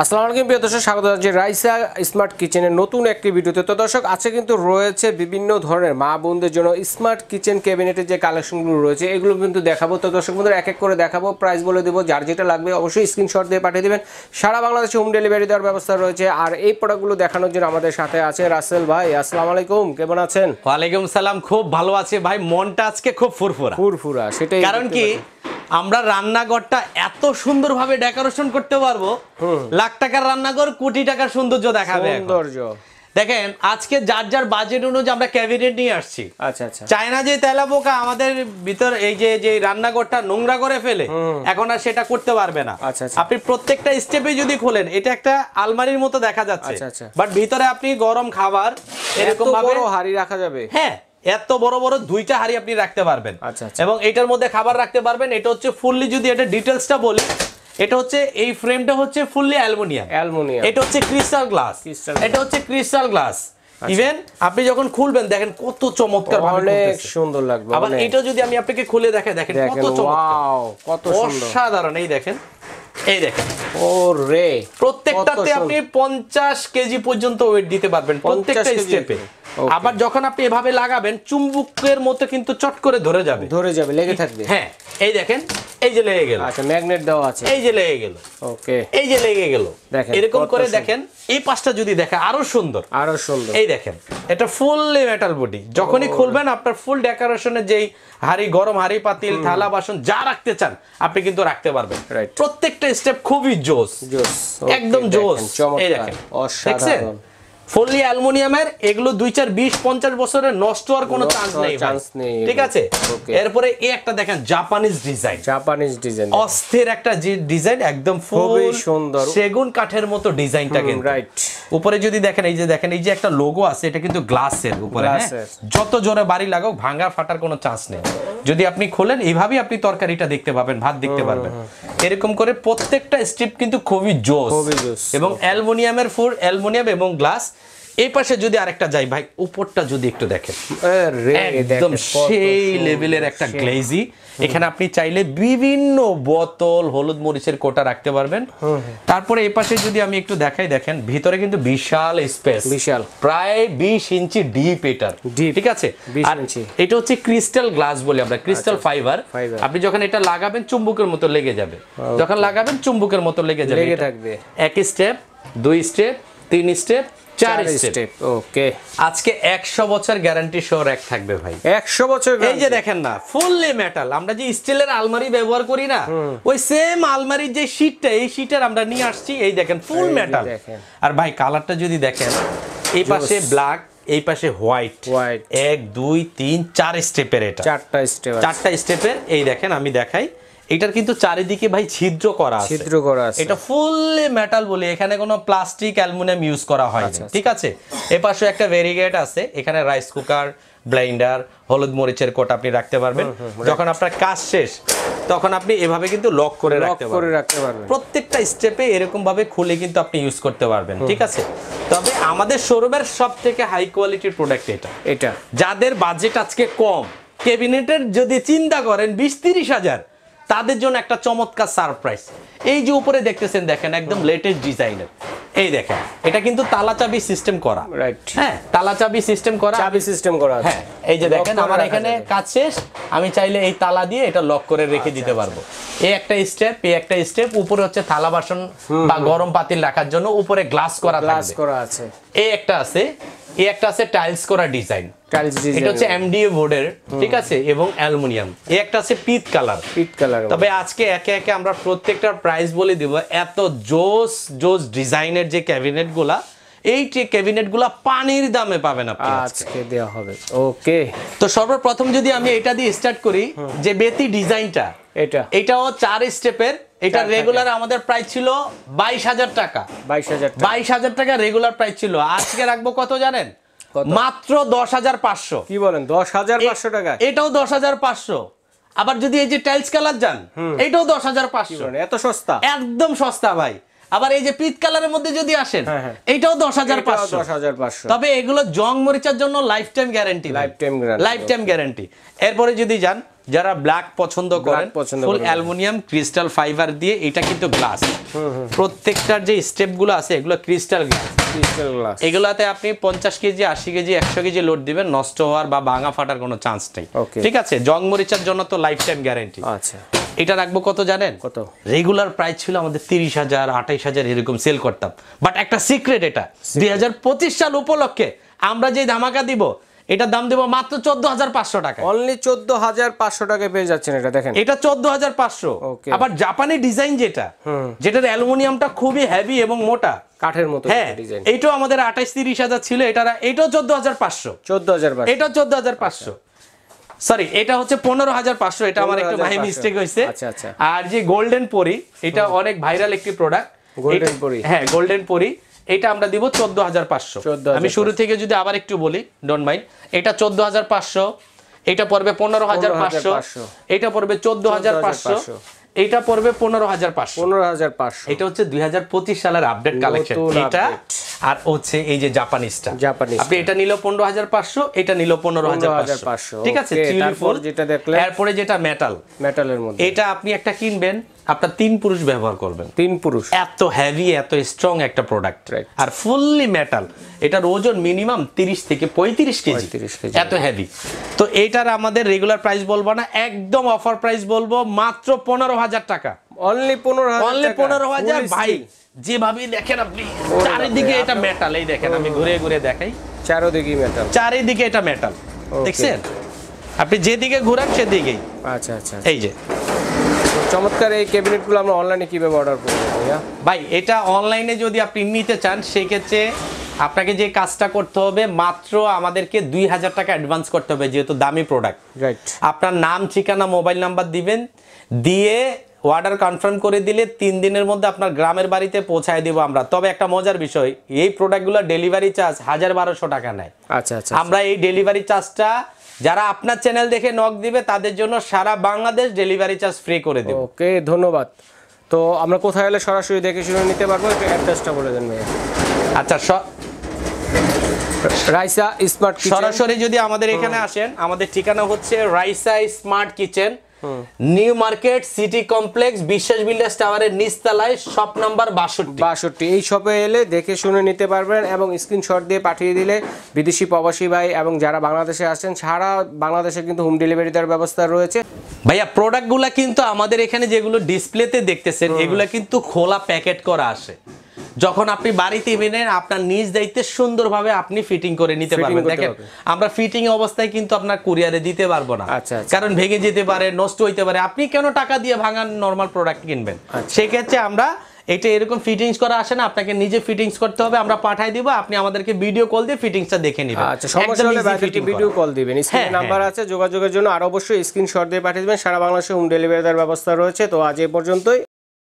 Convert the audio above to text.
আসসালামু আলাইকুম প্রিয় দর্শক, স্বাগত জানাচ্ছি রাইসা স্মার্ট কিচেনের নতুন একটি ভিডিওতে। তো দর্শক, আজকে কিন্তু রয়েছে বিভিন্ন ধরনের মা বোনদের জন্য স্মার্ট কিচেন ক্যাবিনেটের যে কালেকশনগুলো রয়েছে এগুলো কিন্তু দেখাবো। তো দর্শক বন্ধুরা, এক এক করে দেখাবো, প্রাইস বলে দেবো, যার যেটা লাগবে অবশ্যই স্ক্রিনশট দিয়ে পাঠিয়ে দেবেন। সারা বাংলাদেশে হোম ডেলিভারি দেওয়ার ব্যবস্থা রয়েছে। আর এই প্রোডাক্টগুলো দেখানোর জন্য আমাদের সাথে আছে রাসেল ভাই। আসসালামু আলাইকুম, কেমন আছেন? ওয়ালাইকুম সালাম, খুব ভালো আছে ভাই। মনটা আজকে খুব ফুরফুরা, সেটাই। কারণ কি আমরা রান্নাঘরটা এত সুন্দরভাবে ডেকোরেশন করতে পারবো। লাখ টাকার রান্নাঘর কোটি টাকার সৌন্দর্য দেখাবে। দেখেন, আজকে যার যার বাজেট অনুযায়ী আমরা ক্যাবিনেট নিয়ে আসছি। আচ্ছা আচ্ছা। চায়না যে তেলা পোকা আমাদের ভিতর এই যে রান্নাঘরটা নোংরা করে ফেলে, এখন আর সেটা করতে পারবে না। আপনি প্রত্যেকটা স্টেপে যদি খোলেন, এটা একটা আলমারির মতো দেখা যাচ্ছে, বাট ভিতরে আপনি গরম খাবার এরকম ভাবে হাড়ি রাখা যাবে। হ্যাঁ, এত বড় বড় দুইটা হাড়ি আপনি রাখতে পারবেন। এবং এটার মধ্যে খাবার রাখতে পারবেন। এটা হচ্ছে ফুললি, যদি এটা ডিটেইলসটা বলি, এটা হচ্ছে এই ফ্রেমটা হচ্ছে ফুললি অ্যালুমিনিয়াম। এটা হচ্ছে ক্রিস্টাল গ্লাস। এটা হচ্ছে ক্রিস্টাল গ্লাস। ইভেন আপনি যখন খুলবেন দেখেন কত চমৎকার ভাবে, অনেক সুন্দর লাগবে। আবার এটা যদি আমি আপনাকে খুলে দেখাই, দেখেন কত চমৎকার, কত সুন্দর, অসাধারণ। এই দেখেন, এই দেখেন, ওরে, প্রত্যেকটাতে আপনি 50 কেজি পর্যন্ত ওয়েট দিতে পারবেন প্রত্যেকটা স্টেপে। আবার যখন আপনি এভাবে লাগাবেন, চুম্বকের মতো কিন্তু চট করে ধরে যাবে, লেগে থাকবে। হ্যাঁ, এই দেখেন, এই যে লেগে গেল। আচ্ছা, ম্যাগনেট দেওয়া আছে, এই যে লেগে গেল। ওকে, এই যে লেগে গেল। এরকম করে দেখেন, এই পাশটা যদি দেখেন আরো সুন্দর, আরো সুন্দর। এই দেখেন, এটা ফুললি মেটাল বডি। যখনই খুলবেন, আপনার ফুল ডেকোরেশনের যেই হাড়ি, গরম হাড়ি, পাতিল, থালা, বাসন যা রাখতে চান আপনি কিন্তু রাখতে পারবেন। প্রত্যেকটা স্টেপ খুবই জোস, একদম জোস। এই দেখেন, অসাধারণ। ফুললি অ্যালুমিনিয়ামের, এগুলো 2, 4, 20, 50 বছরের নষ্ট হওয়ার কোনো চান্স নেই। ঠিক আছে। এরপরে এই একটা দেখেন, জাপানিজ ডিজাইন, অস্থির একটা ডিজাইন, একদম খুবই সুন্দর সেগুন কাঠের মতো ডিজাইনটা কিন্তু। রাইট। উপরে যদি দেখেন, এই যে দেখেন, এই যে একটা লোগো আছে, এটা কিন্তু গ্লাসের উপরে। যত জোরে বাড়ি লাগাও, ভাঙা ফাটার কোনো চান্স নেই। যদি আপনি খোলেন, এইভাবেই আপনি তরকারিটা দেখতে পাবেন, ভাত দেখতে পারবেন। এরকম করে প্রত্যেকটা স্ট্রিপ কিন্তু খুবই জোস। এবং অ্যালুমিনিয়ামের অ্যালুমিনিয়াম এবং গ্লাস। এই পাশে যদি আরেকটা যাই ভাই, উপরটা যদি একটু দেখেন, একদম সেই লেভেলের একটা গ্লেজি। এখানে আপনি চাইলে বিভিন্ন বোতল, হলুদ মরিচের কোটা রাখতে পারবেন। তারপরে এই পাশে যদি আমি একটু দেখাই, দেখেন ভিতরে কিন্তু বিশাল স্পেস, বিশাল, প্রায় 20 ইঞ্চি ডিপ। এটা ঠিক আছে। আর এটা হচ্ছে ক্রিস্টাল গ্লাস বলি আমরা, ক্রিস্টাল ফাইবার। আপনি যখন এটা লাগাবেন, চুম্বকের মতো লেগে যাবে। যখন লাগাবেন, চুম্বকের মতো লেগে যাবে। এক স্টেপ, 2 স্টেপ, 3 স্টেপ, 4 স্টেপ। ওকে। আজকে 100 বছর গ্যারান্টি সহ র‍্যাক থাকবে ভাই। 100 বছর। এই যে দেখেন না, ফুললি মেটাল। আমরা যে স্টিলের আলমারি ব্যবহার করি না, ওই সেম আলমারির যে শীটটা, এই শীটের আমরা নিয়ে আসছি। এই দেখেন, ফুল মেটাল। আর ভাই কালারটা যদি দেখেন, এই পাশে ব্ল্যাক, এই পাশে হোয়াইট। 1, 2, 3, 4 স্টেপের। এটা 4টা স্টেপের। এই দেখেন, আমি দেখাই, এটার কিন্তু চারিদিকে ভাই ছিদ্র করা আছে। এটা ফুললি মেটাল বলি, এখানে কোনো প্লাস্টিক, অ্যালুমিনিয়াম ইউজ করা হয়নি। ঠিক আছে। এই পাশে একটা ভেরিগেট আছে, এখানে রাইস কুকার, ব্লেন্ডার, হলুদ মরিচের কোট আপনি রাখতে পারবেন। যখন আপনার কাজ শেষ, তখন আপনি এভাবে কিন্তু লক করে রাখতে পারবেন। প্রত্যেকটা স্টেপে এরকম ভাবে খুলে কিন্তু আপনি ইউজ করতে পারবেন। ঠিক আছে। তবে আমাদের শোরুমের সবথেকে হাই কোয়ালিটির প্রোডাক্ট এটা। যাদের বাজেট আজকে কম, ক্যাবিনেটের যদি চিন্তা করেন 20-30 হাজার, তাদের জন্য একটা চমৎকার সারপ্রাইজ। এই যে উপরে দেখতেছেন, দেখেন একদম লেটেস্ট ডিজাইনের। এই দেখেন, এটা কিন্তু তালা চাবি সিস্টেম করা। হ্যাঁ, তালা চাবি সিস্টেম করা, হ্যাঁ। এই যে দেখেন, আমার এখানে কাজ শেষ, আমি চাইলে এই তালা দিয়ে এটা লক করে রেখে দিতে পারবো। এই একটা স্টেপ, এই একটা স্টেপ। উপরে হচ্ছে থালা বাসন বা গরম পাতিল রাখার জন্য উপরে গ্লাস করা আছে। এই একটা আছে, এই একটা আছে টাইলস করা ডিজাইন। এটা হচ্ছে এমডিএ বোর্ডের। ঠিক আছে। এবং অ্যালুমিনিয়াম। এই একটা আছে পিট কালার। তবে আজকে একে একে আমরা প্রত্যেকটার প্রাইস বলে দিব। এত জোস ডিজাইনের যে ক্যাবিনেট গুলা, এই ক্যাবিনেট গুলা পানির দামে পাবেন আপনি, আজকে দেওয়া হবে। ওকে। তো সর্বপ্রথম যদি আমি এটা দিয়ে স্টার্ট করি, যে বেতি ডিজাইনটা, এটাও 4 স্টেপের। এটা রেগুলার আমাদের প্রাইস ছিল 22,000 টাকা। 22,000 টাকা রেগুলার প্রাইস ছিল। আজকে রাখবো কত জানেন? মাত্র 10,500। কি বলেন? 10,500 টাকা। এটাও 10,500। আবার যদি এই যে টাইলস কালার যান, এটাও 10,500। এত সস্তা? একদম সস্তা ভাই। আবার এই যে পিট কালারের মধ্যে যদি আসেন, এইটাও 10,500। তবে এগুলো জং মরিচার জন্য লাইফ টাইম গ্যারান্টি। এরপরে যদি যান, যারা ব্ল্যাক পছন্দ করেন পছন্দ ফুল করেন। অ্যালুমিনিয়াম ক্রিস্টাল ফাইবার দিয়ে, এটা কিন্তু গ্লাস, প্রত্যেকটার যে স্টেপগুলো আছে এগুলো ক্রিস্টাল গ্লাস। Crystal glass. এগুলাতে আপনি 50 কেজি 80 কেজি 100 কেজি লোড দিবেন, নষ্ট হওয়ার বা ভাঙা ফাটার কোনো চান্স নেই। Okay. ঠিক আছে, জং মরিচার জন্য তো লাইফ টাইম গ্যারান্টি। আচ্ছা, এটা রাখবো কত জানেন? কত? রেগুলার প্রাইস ছিল আমাদের 30,000 28,000 এরকম সেল করতাম, বাট একটা সিক্রেট, এটা 2025 সাল উপলক্ষে আমরা যে ধামাকা দিব, এটার দাম দেবো মাত্র 14,500 টাকা। অনলি 14,500 টাকায় পেয়ে যাচ্ছেন এটা, দেখেন এটা 14,500। Okay. আবার জাপানি ডিজাইন যেটার অ্যালুমিনিয়ামটা খুবই হেভি এবং মোটা, কাঠের মতো হ্যাঁ, ডিজাইন। এইটাও আমাদের 28-30,000 ছিল, এটাও 14,500। 14,500। এটা 14,500, সরি এটা হচ্ছে 15,500, এটা আমার একটু ভাই 15,500 মিস্টেক হয়েছে। আচ্ছা, আচ্ছা। আর যে গোল্ডেন পরি, এটা অনেক ভাইরাল একটি প্রোডাক্ট, গোল্ডেন পরি। হ্যাঁ গোল্ডেন পরি, এটা আমরা দিব 14,500। 14,500 আমি শুরু থেকে যদি আবার একটু বলি, ডোন্ট মাইন্ড, এটা 14,500, এটা পড়বে 15,500, এটা পড়বে 14,500, এটা পড়বে 15,500। 15,500। এটা হচ্ছে 2025 সালের আপডেট কালেকশন, নতুন এটা update। আর হচ্ছে এই যে জাপানিজটা, জাপানিজ। আপনি এটা নিল 15,500, এটা নিল 15,500। ঠিক আছে, Okay, টিউলি তারপর ফুল। যেটা দেখলেন, এরপরে যেটা মেটাল, মেটালের মধ্যে। এটা আপনি একটা কিনবেন, আপনার 3 পুরুষ ব্যবহার করবেন। 3 পুরুষ। এত হেভি এত স্ট্রং একটা প্রোডাক্ট, Right. আর ফুললি মেটাল, এটার ওজন মিনিমাম 30 থেকে 35 কেজি, 35 কেজি। এত হেভি। তো এটার আমাদের রেগুলার প্রাইস বলবো না, একদম অফার প্রাইস বলবো মাত্র 15,000 টাকা। অনলি 15,000। অনলি 15,000 ভাই। যেভাবে দেখেন আপনি চারিদিকে এটা মেটাল, এই দেখেন আমি ঘুরে ঘুরে দেখাই, চারদিকে মেটাল। চারিদিকে এটা মেটাল, দেখছেন? আপনি যেদিকে ঘুরান সেদিকেই। আচ্ছা, আচ্ছা। এই যে তো চমৎকার এই ক্যাবিনেটগুলো আমরা অনলাইনে কিভাবে অর্ডার করব ভাইয়া? ভাই, এটা অনলাইনে যদি আপনি নিতে চান, সেই ক্ষেত্রে আপনাকে যে কাজটা করতে হবে, মাত্র আমাদেরকে 2,000 টাকা অ্যাডভান্স করতে হবে, যেহেতু দামি প্রোডাক্ট। রাইট। আপনার নাম, ঠিকানা, মোবাইল নাম্বার দিবেন, দিয়ে অর্ডার কনফার্ম করে দিলে 3 দিনের মধ্যে আপনার গ্রামের বাড়িতে পৌঁছায় দিব আমরা। তবে একটা মজার বিষয়, এই প্রোডাক্টগুলো ডেলিভারি চার্জ 1,1200 টাকা নেয়। আচ্ছা, আচ্ছা। আমরা এই ডেলিভারি চার্জটা যারা আপনার চ্যানেল দেখে নক দিবে তাদের জন্য সারা বাংলাদেশ ডেলিভারি চার্জ ফ্রি করে দেব। ওকে, ধন্যবাদ। তো আমরা কোথায় হলে সরাসরি দেখে শুনে নিতে পারবো, একটু অ্যাড্রেসটা বলে দেন ভাইয়া। আচ্ছা, রাইসা স্মার্ট কিচেন। সরাসরি যদি আমাদের এখানে আসেন, আমাদের ঠিকানা হচ্ছে Raisa smart kitchen, new market city complex, বিশ্বাস বিল্ডার্স টাওয়ারের নিচতলায়, শপ নাম্বার 62। এই শপে এলে দেখে শুনে নিতে পারবেন এবং স্ক্রিনশট দিয়ে পাঠিয়ে দিলে বিদেশি প্রবাসী ভাই এবং যারা বাংলাদেশে আসেন, সারা বাংলাদেশে কিন্তু হোম ডেলিভারি দেওয়ার ব্যবস্থা রয়েছে। ভাইয়া, প্রোডাক্টগুলা কিন্তু আমাদের এখানে যেগুলো ডিসপ্লেতে দেখতেছেন, এগুলা কিন্তু খোলা প্যাকেট করা আসে। যখন আপনি বাড়িতে নেন, আপনার নিজ দায়িত্বে সুন্দরভাবে আপনি ফিটিং করে নিতে পারবেন। দেখেন, আমরা ফিটিং অবস্থায় কিন্তু আপনার কুরিয়ারে দিতে পারবো না, কারণ ভেঙে যেতে পারে, নষ্ট হইতে পারে। আপনি কেন টাকা দিয়ে ভাঙান নরমাল প্রোডাক্ট কিনবেন? সেই ক্ষেত্রে আমরা এটা এরকম ফিটিংস করা আসে না, আপনাকে নিজে ফিটিংস করতে হবে, আমরা পাঠাই দিব, আপনি আমাদেরকে ভিডিও কল দিয়ে ফিটিংসটা দেখে নেবেন। আচ্ছা, সমস্যা হলে বাইরে ভিডিও কল দিবেন, স্ক্রিনে নাম্বার আছে, যোগাযোগের জন্য আর অবশ্যই স্ক্রিনশট দিয়ে পাঠিয়ে দিবেন। সারা বাংলাদেশে হোম ডেলিভারি দেওয়ার ব্যবস্থা রয়েছে। তো আজ এই পর্যন্তই।